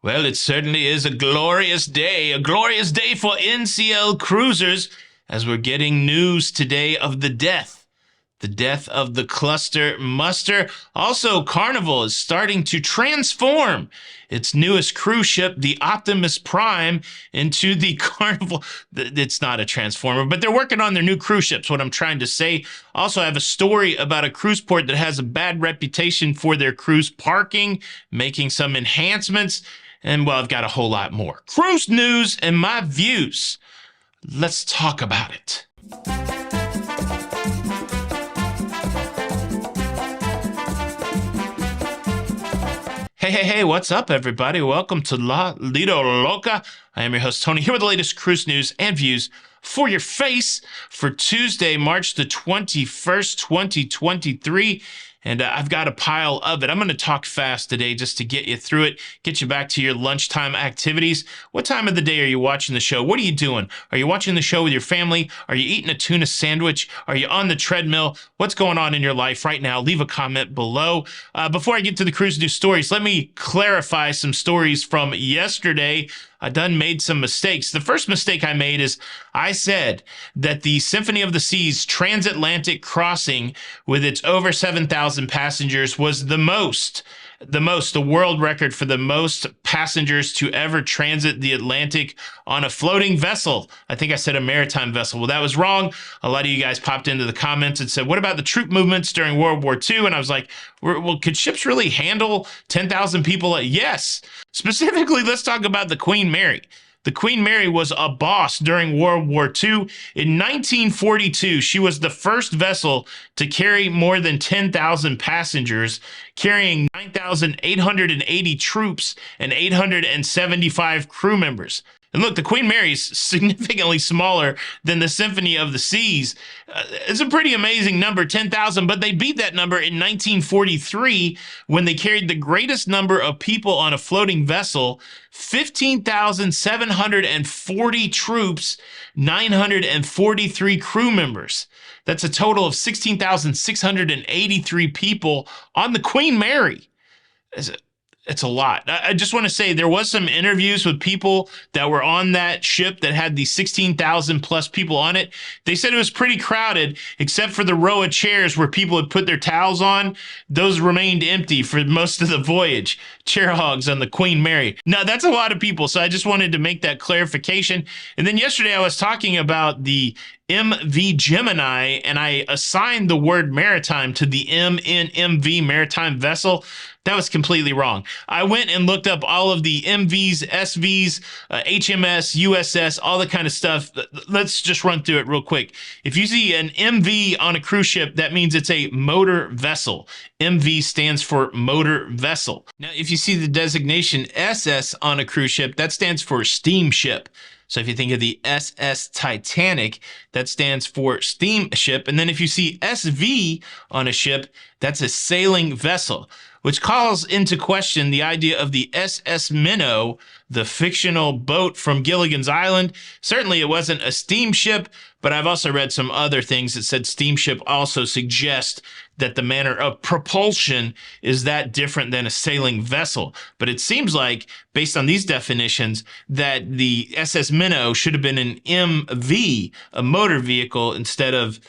Well, it certainly is a glorious day for NCL cruisers, as we're getting news today of the death of the cluster MUSTER. Also, Carnival is starting to transform its newest cruise ship, the Optimus Prime, into the Carnival. It's not a transformer, but they're working on their new cruise ships, what I'm trying to say. Also, I have a story about a cruise port that has a bad reputation for their cruise parking, making some enhancements. And, well, I've got a whole lot more. Cruise news and my views. Let's talk about it. Hey, what's up, everybody? Welcome to Lido, Loca. I am your host, Tony, here with the latest cruise news and views for your face for Tuesday, March the 21st, 2023. And I've got a pile of it. I'm going to talk fast today just to get you through it, get you back to your lunchtime activities. What time of the day are you watching the show? What are you doing? Are you watching the show with your family? Are you eating a tuna sandwich? Are you on the treadmill? What's going on in your life right now? Leave a comment below. Before I get to the cruise news stories, let me clarify some stories from yesterday. I done made some mistakes. The first mistake I made is I said that the Symphony of the Seas transatlantic crossing with its over 7,000 passengers was the world record for the most passengers to ever transit the Atlantic on a floating vessel. I think I said a maritime vessel. Well, that was wrong. A lot of you guys popped into the comments and said, what about the troop movements during World War II? And I was like, well, could ships really handle 10,000 people? Yes. Specifically, let's talk about the Queen Mary. The Queen Mary was a boss during World War II. In 1942, she was the first vessel to carry more than 10,000 passengers, carrying 9,880 troops and 875 crew members. And look, the Queen Mary's significantly smaller than the Symphony of the Seas. It's a pretty amazing number, 10,000, but they beat that number in 1943 when they carried the greatest number of people on a floating vessel, 15,740 troops, 943 crew members. That's a total of 16,683 people on the Queen Mary. It's a lot. I just want to say there was some interviews with people that were on that ship that had the 16,000 plus people on it. They said it was pretty crowded, except for the row of chairs where people had put their towels on. Those remained empty for most of the voyage. Chair hogs on the Queen Mary. Now, that's a lot of people, so I just wanted to make that clarification. And then yesterday I was talking about the MV Gemini, and I assigned the word maritime to the M in MV, maritime vessel. That was completely wrong. I went and looked up all of the MVs, SVs, HMS, USS, all that kind of stuff. Let's just run through it real quick. If you see an MV on a cruise ship, that means it's a motor vessel. MV stands for motor vessel. Now, if you see the designation SS on a cruise ship, that stands for steamship. So if you think of the SS Titanic, that stands for steamship. And then if you see SV on a ship, that's a sailing vessel, which calls into question the idea of the SS Minnow, the fictional boat from Gilligan's Island. Certainly it wasn't a steamship, but I've also read some other things that said steamship also suggest that the manner of propulsion is that different than a sailing vessel. But it seems like, based on these definitions, that the SS Minnow should have been an MV, a motor vehicle, instead of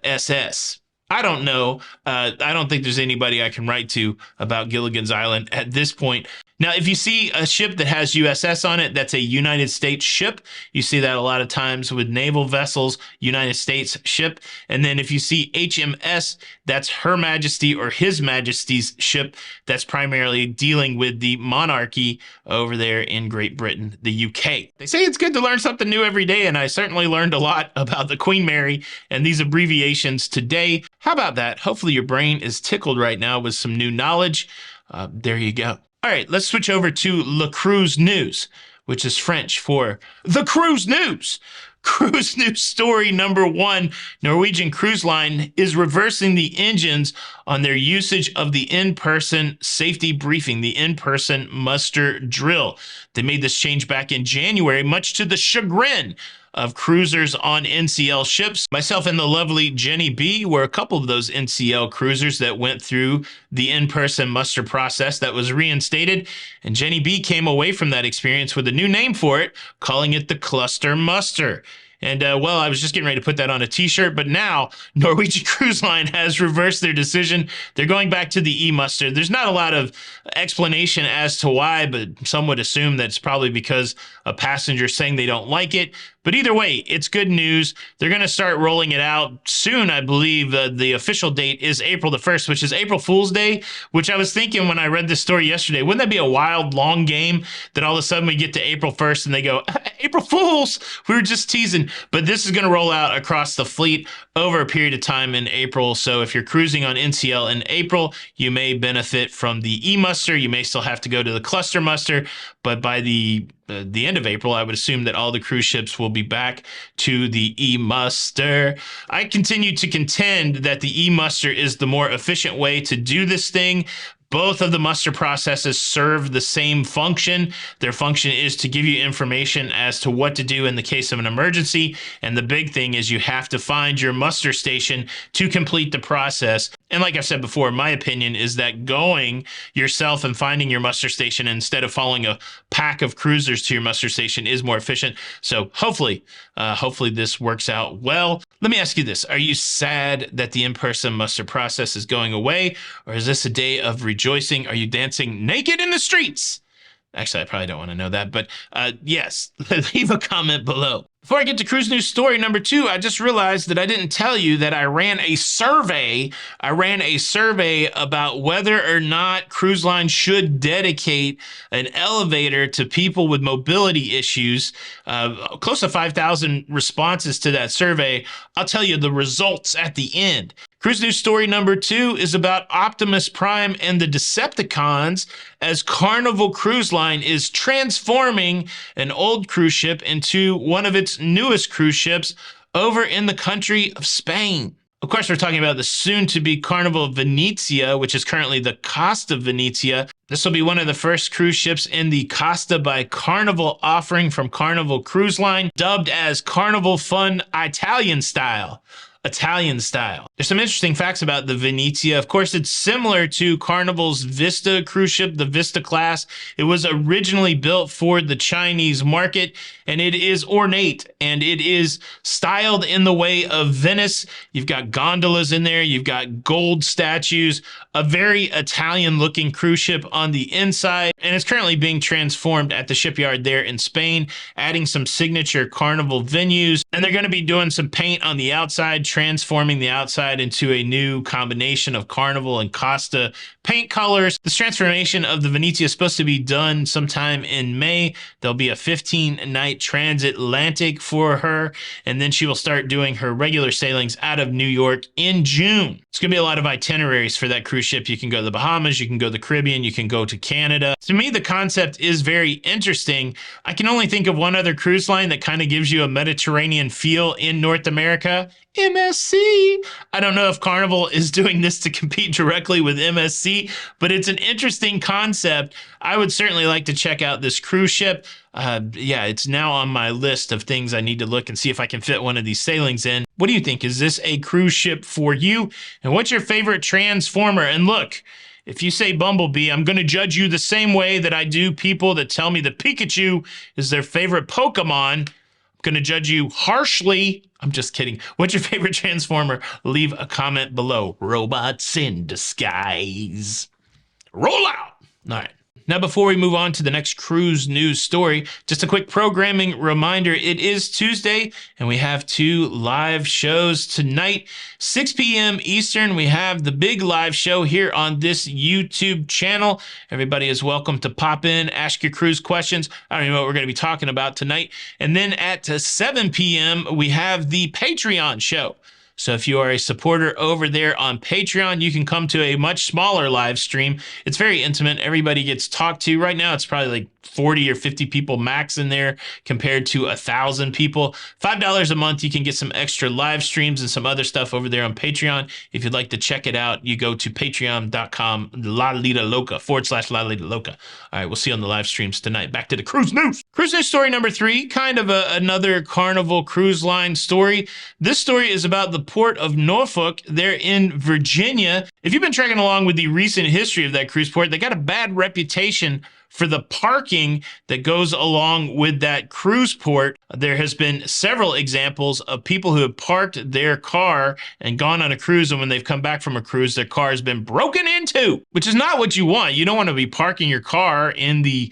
SS. I don't know. I don't think there's anybody I can write to about Gilligan's Island at this point. Now, if you see a ship that has USS on it, that's a United States ship. You see that a lot of times with naval vessels, United States ship. And then if you see HMS, that's Her Majesty or His Majesty's ship. That's primarily dealing with the monarchy over there in Great Britain, the UK. They say it's good to learn something new every day, and I certainly learned a lot about the Queen Mary and these abbreviations today. How about that? Hopefully your brain is tickled right now with some new knowledge. There you go. All right, let's switch over to Le Cruise News, which is French for the cruise news. Cruise news story number one, Norwegian Cruise Line is reversing the engines on their usage of the in-person safety briefing, the in-person muster drill. They made this change back in January, much to the chagrin of cruisers on NCL ships. Myself and the lovely Jenny B were a couple of those NCL cruisers that went through the in-person muster process that was reinstated, and Jenny B came away from that experience with a new name for it, calling it the Cluster Muster. And, well, I was just getting ready to put that on a t-shirt, but now Norwegian Cruise Line has reversed their decision. They're going back to the E-Muster. There's not a lot of explanation as to why, but some would assume that it's probably because a passenger saying they don't like it. But either way, it's good news. They're going to start rolling it out soon, I believe. The official date is April the 1st, which is April Fool's Day, which I was thinking when I read this story yesterday, wouldn't that be a wild, long game that all of a sudden we get to April 1st and they go, April Fools, we were just teasing. But this is going to roll out across the fleet over a period of time in April. So if you're cruising on NCL in April, you may benefit from the E-Muster. You may still have to go to the Cluster Muster, but by the end of April, I would assume that all the cruise ships will be back to the E-Muster. I continue to contend that the E-Muster is the more efficient way to do this thing. Both of the muster processes serve the same function. Their function is to give you information as to what to do in the case of an emergency. And the big thing is you have to find your muster station to complete the process. And like I said before, my opinion is that going yourself and finding your muster station instead of following a pack of cruisers to your muster station is more efficient. So hopefully this works out well. Let me ask you this. Are you sad that the in-person muster process is going away? Or is this a day of rejoicing? Are you dancing naked in the streets? Actually, I probably don't want to know that, but yes, leave a comment below. Before I get to cruise news story number 2, I just realized that I didn't tell you that I ran a survey. I ran a survey about whether or not cruise lines should dedicate an elevator to people with mobility issues. Close to 5,000 responses to that survey. I'll tell you the results at the end. Cruise news story number 2 is about Optimus Prime and the Decepticons as Carnival Cruise Line is transforming an old cruise ship into one of its newest cruise ships over in the country of Spain. Of course, we're talking about the soon-to-be Carnival Venezia, which is currently the Costa Venezia. This will be one of the first cruise ships in the Costa by Carnival offering from Carnival Cruise Line, dubbed as Carnival Fun Italian Style. There's some interesting facts about the Venezia. Of course, it's similar to Carnival's Vista cruise ship, the Vista class. It was originally built for the Chinese market, and it is ornate, and it is styled in the way of Venice. You've got gondolas in there. You've got gold statues, a very Italian-looking cruise ship on the inside, and it's currently being transformed at the shipyard there in Spain, adding some signature Carnival venues, and they're going to be doing some paint on the outside, transforming the outside into a new combination of Carnival and Costa paint colors. This transformation of the Venezia is supposed to be done sometime in May. There'll be a 15-night transatlantic for her, and then she will start doing her regular sailings out of New York in June. It's going to be a lot of itineraries for that cruise ship. You can go to the Bahamas, you can go to the Caribbean, you can go to Canada. To me, the concept is very interesting. I can only think of one other cruise line that kind of gives you a Mediterranean feel in North America. MSC. I don't know if Carnival is doing this to compete directly with MSC, but it's an interesting concept. I would certainly like to check out this cruise ship. Yeah, it's now on my list of things I need to look and see if I can fit one of these sailings in. What do you think? Is this a cruise ship for you? And what's your favorite Transformer? And look, if you say Bumblebee, I'm going to judge you the same way that I do people that tell me that Pikachu is their favorite Pokemon. Going to judge you harshly. I'm just kidding. What's your favorite Transformer? Leave a comment below. Robots in disguise. Roll out. All right. Now, before we move on to the next cruise news story, just a quick programming reminder. It is Tuesday, and we have 2 live shows tonight. 6 p.m. Eastern, we have the big live show here on this YouTube channel. Everybody is welcome to pop in, ask your cruise questions. I don't even know what we're going to be talking about tonight. And then at 7 p.m., we have the Patreon show. So if you are a supporter over there on Patreon, you can come to a much smaller live stream. It's very intimate. Everybody gets talked to. Right now, it's probably like 40 or 50 people max in there compared to 1,000 people. $5 a month, you can get some extra live streams and some other stuff over there on Patreon. If you'd like to check it out, you go to patreon.com, /LaLidaLoca. All right, we'll see you on the live streams tonight. Back to the cruise news. Cruise news story number 3, kind of another Carnival Cruise Line story. This story is about the port of Norfolk. They're in Virginia. If you've been tracking along with the recent history of that cruise port, they got a bad reputation for the parking that goes along with that cruise port. There has been several examples of people who have parked their car and gone on a cruise, and when they've come back from a cruise, their car has been broken into, which is not what you want. You don't want to be parking your car in the,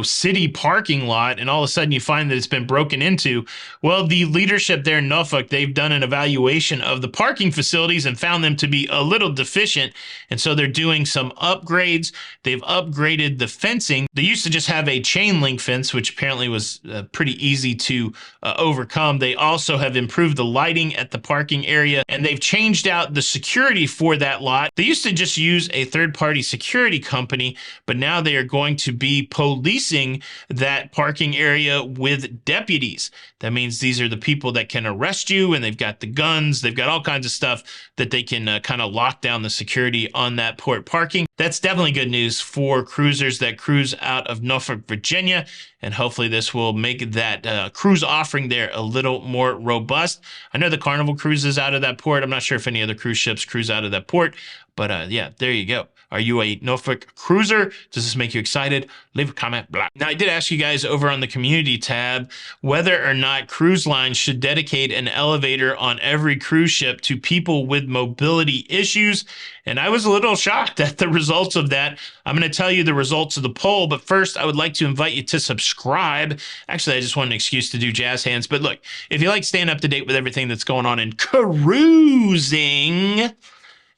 city parking lot, and all of a sudden you find that it's been broken into. Well, the leadership there in Norfolk, they've done an evaluation of the parking facilities and found them to be a little deficient, and so they're doing some upgrades. They've upgraded the fencing. They used to just have a chain link fence, which apparently was pretty easy to overcome. They also have improved the lighting at the parking area, and they've changed out the security for that lot. They used to just use a third-party security company, but now they are going to be policing that parking area with deputies. That means these are the people that can arrest you, and they've got the guns. They've got all kinds of stuff that they can kind of lock down the security on that port parking. That's definitely good news for cruisers that cruise out of Norfolk, Virginia, and hopefully this will make that cruise offering there a little more robust. I know the Carnival cruises out of that port. I'm not sure if any other cruise ships cruise out of that port, but yeah, there you go. Are you a Norfolk cruiser? Does this make you excited? Leave a comment below. Now, I did ask you guys over on the community tab whether or not cruise lines should dedicate an elevator on every cruise ship to people with mobility issues. And I was a little shocked at the results of that. I'm going to tell you the results of the poll, but first I would like to invite you to subscribe. Actually, I just want an excuse to do jazz hands. But look, if you like staying up to date with everything that's going on in cruising,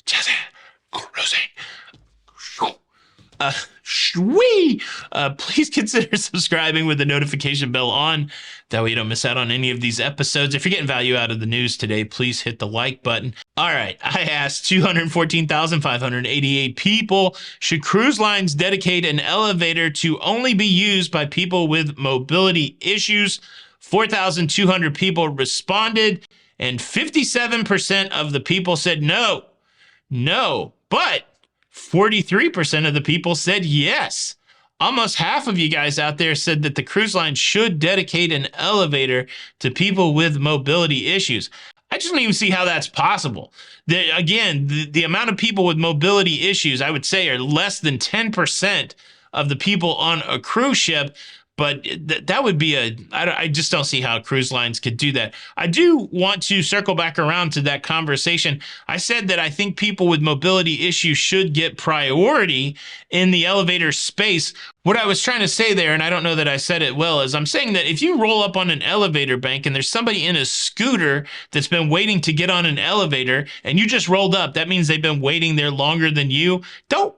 jazz hands, cruising. Please consider subscribing with the notification bell on. That way you don't miss out on any of these episodes. If you're getting value out of the news today, please hit the like button. All right, I asked 214,588 people, should cruise lines dedicate an elevator to only be used by people with mobility issues? 4,200 people responded, and 57% of the people said no. No, but 43% of the people said yes. Almost half of you guys out there said that the cruise line should dedicate an elevator to people with mobility issues. I just don't even see how that's possible. The amount of people with mobility issues, I would say, are less than 10% of the people on a cruise ship. But that would be I just don't see how cruise lines could do that. I do want to circle back around to that conversation. I said that I think people with mobility issues should get priority in the elevator space. What I was trying to say there, and I don't know that I said it well, is I'm saying that if you roll up on an elevator bank and there's somebody in a scooter that's been waiting to get on an elevator and you just rolled up, that means they've been waiting there longer than you. Don't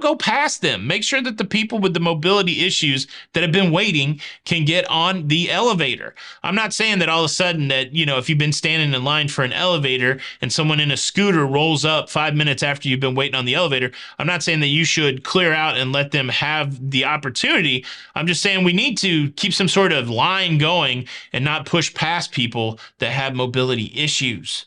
go past them. Make sure that the people with the mobility issues that have been waiting can get on the elevator. I'm not saying that all of a sudden that, if you've been standing in line for an elevator and someone in a scooter rolls up 5 minutes after you've been waiting on the elevator, I'm not saying that you should clear out and let them have the opportunity. I'm just saying we need to keep some sort of line going and not push past people that have mobility issues.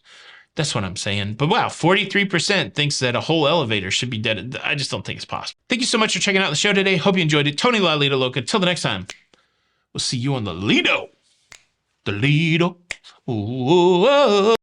That's what I'm saying. But wow, 43% thinks that a whole elevator should be dead. I just don't think it's possible. Thank you so much for checking out the show today. Hope you enjoyed it. Tony La Lido Loca. Till the next time, we'll see you on the Lido. The Lido. Ooh, oh, oh.